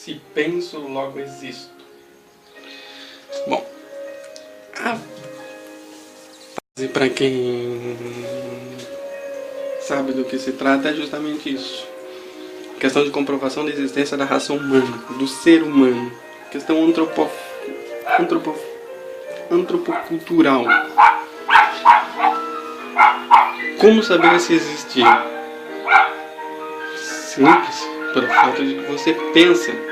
Se penso, logo existo. Bom, a frase, para quem sabe do que se trata, é justamente isso. A questão de comprovação da existência da raça humana, do ser humano. A questão antropocultural. Como saber se existir? Simples, pelo fato de que você pensa.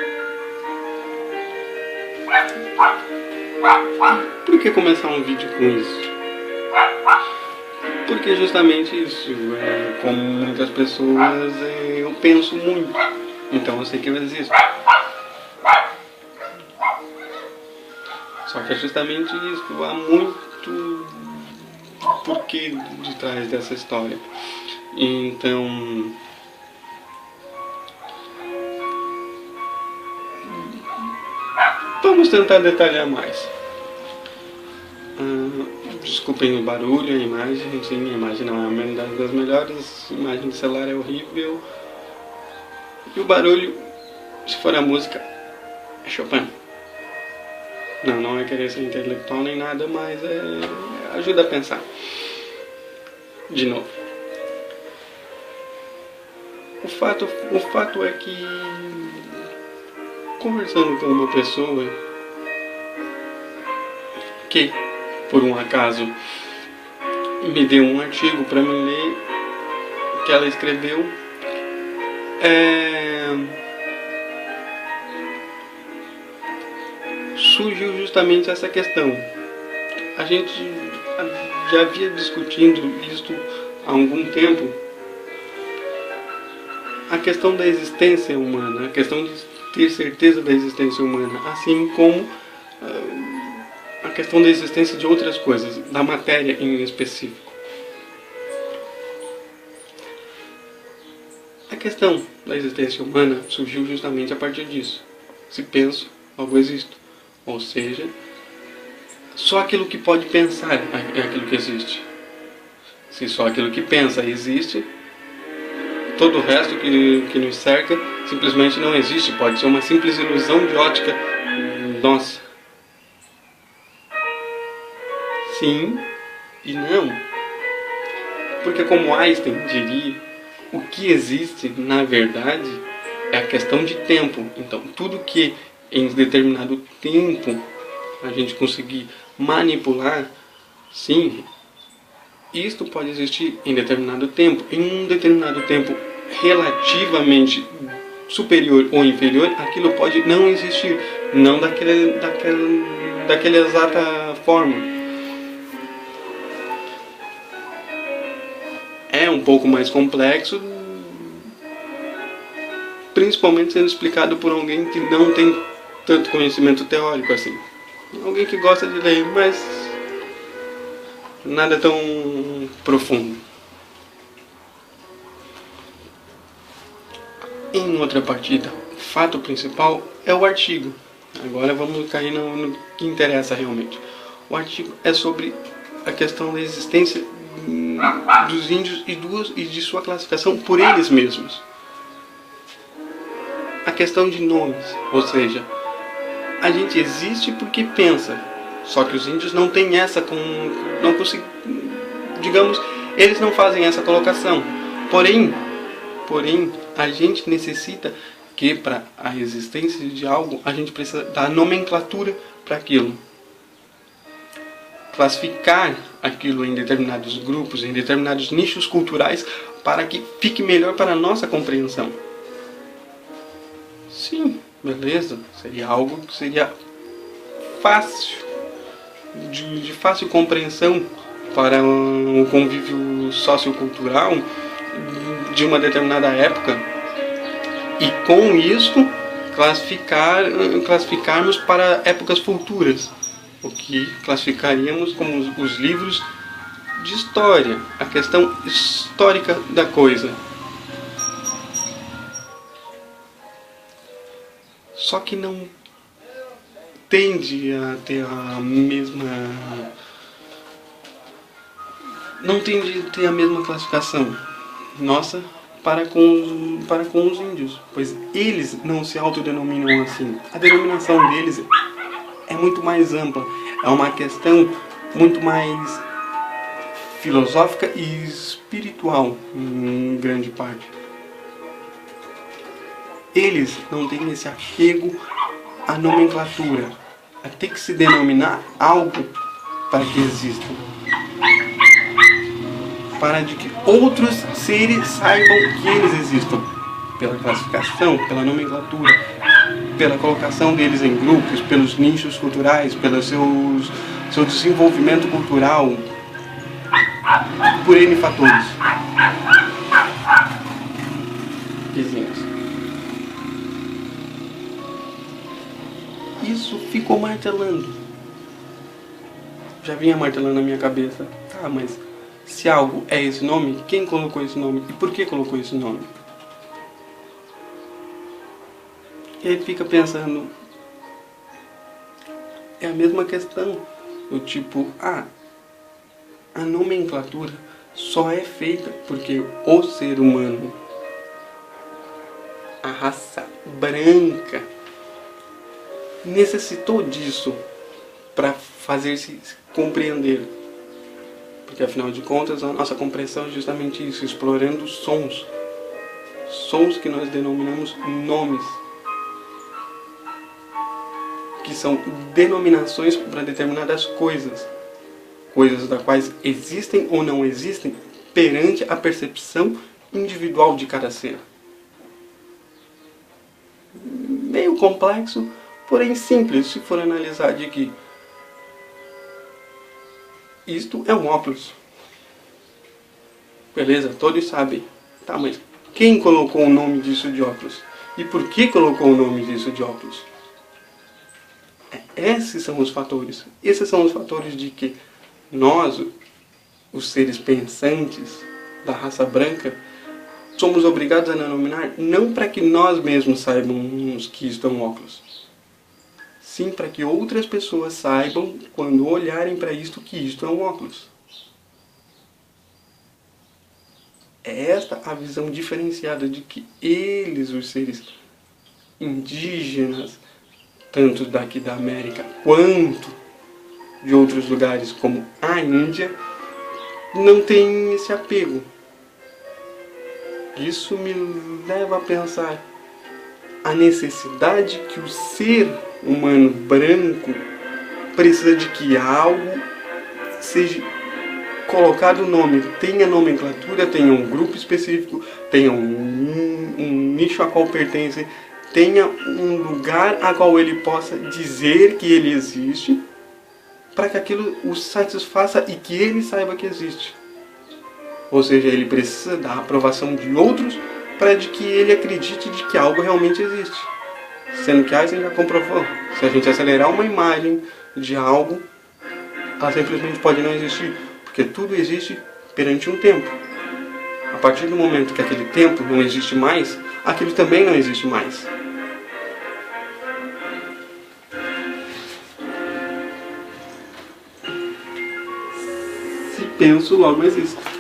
Por que começar um vídeo com isso? Porque justamente isso, como muitas pessoas, eu penso muito, então eu sei que eu existo. Só que é justamente isso, há muito porquê de trás dessa história. Então, vamos tentar detalhar mais. Desculpem o barulho, a imagem. Sim, a imagem não é das melhores. A imagem do celular é horrível. E o barulho, se for a música, é Chopin. Não é querer ser intelectual nem nada, mas ajuda a pensar. De novo. O fato é que, conversando com uma pessoa que, por um acaso, me deu um artigo para me ler, que ela escreveu, surgiu justamente essa questão. A gente já havia discutindo isto há algum tempo, a questão da existência humana, a questão de ter certeza da existência humana, assim como a questão da existência de outras coisas, da matéria em específico. A questão da existência humana surgiu justamente a partir disso. Se penso, logo existo. Ou seja, só aquilo que pode pensar é aquilo que existe. Se só aquilo que pensa existe, todo o resto que nos cerca simplesmente não existe. Pode ser uma simples ilusão de ótica nossa. Sim e não. Porque, como Einstein diria, o que existe, na verdade, é a questão de tempo. Então, tudo que em determinado tempo a gente conseguir manipular, sim, isto pode existir em determinado tempo. Em um determinado tempo relativamente superior ou inferior, aquilo pode não existir, não daquela exata forma. É um pouco mais complexo, principalmente sendo explicado por alguém que não tem tanto conhecimento teórico assim. Alguém que gosta de ler, mas nada tão profundo. Em outra partida, o fato principal é o artigo. Agora vamos cair no que interessa realmente. O artigo é sobre a questão da existência dos índios e de sua classificação por eles mesmos. A questão de nomes, ou seja, a gente existe porque pensa. Só que os índios não têm essa, digamos, eles não fazem essa colocação. Porém, a gente necessita que, para a existência de algo, a gente precisa dar nomenclatura para aquilo. Classificar aquilo em determinados grupos, em determinados nichos culturais, para que fique melhor para a nossa compreensão. Sim, beleza, seria algo que seria fácil, de fácil compreensão para o convívio sociocultural de uma determinada época, e com isso classificarmos para épocas futuras, o que classificaríamos como os livros de história, a questão histórica da coisa. Só que não tende a ter a mesma... não tende a ter a mesma classificação nossa para com os índios, pois eles não se autodenominam assim. A denominação deles é muito mais ampla, é uma questão muito mais filosófica e espiritual, em grande parte. Eles não têm esse apego à nomenclatura, a ter que se denominar algo para que existam, para de que outros seres saibam que eles existam, pela classificação, pela nomenclatura, pela colocação deles em grupos, pelos nichos culturais, pelo seu desenvolvimento cultural, por N fatores. Vizinhos. Isso ficou martelando. Já vinha martelando na minha cabeça. Tá, mas se algo é esse nome, quem colocou esse nome? E por que colocou esse nome? E aí fica pensando, é a mesma questão, do tipo, a nomenclatura só é feita porque o ser humano, a raça branca, necessitou disso para fazer-se compreender. Porque afinal de contas a nossa compreensão é justamente isso, explorando sons. Sons que nós denominamos nomes, que são denominações para determinadas coisas, coisas das quais existem ou não existem perante a percepção individual de cada ser. Meio complexo, porém simples, se for analisar de que isto é um óculos. Beleza? Todos sabem. Tá, mas quem colocou o nome disso de óculos? E por que colocou o nome disso de óculos? Esses são os fatores. Esses são os fatores de que nós, os seres pensantes da raça branca, somos obrigados a denominar não para que nós mesmos saibamos que isto é um óculos. Sim, para que outras pessoas saibam, quando olharem para isto, que isto é um óculos. É esta a visão diferenciada de que eles, os seres indígenas, tanto daqui da América quanto de outros lugares como a Índia, não têm esse apego. Isso me leva a pensar a necessidade que o ser humano branco precisa de que algo seja colocado o nome, tenha nomenclatura, tenha um grupo específico, tenha um nicho a qual pertence, tenha um lugar a qual ele possa dizer que ele existe, para que aquilo o satisfaça e que ele saiba que existe. Ou seja, ele precisa da aprovação de outros para de que ele acredite de que algo realmente existe. Sendo que Einstein já comprovou, se a gente acelerar uma imagem de algo, ela simplesmente pode não existir, porque tudo existe perante um tempo. A partir do momento que aquele tempo não existe mais, aquilo também não existe mais. Se penso, logo existo.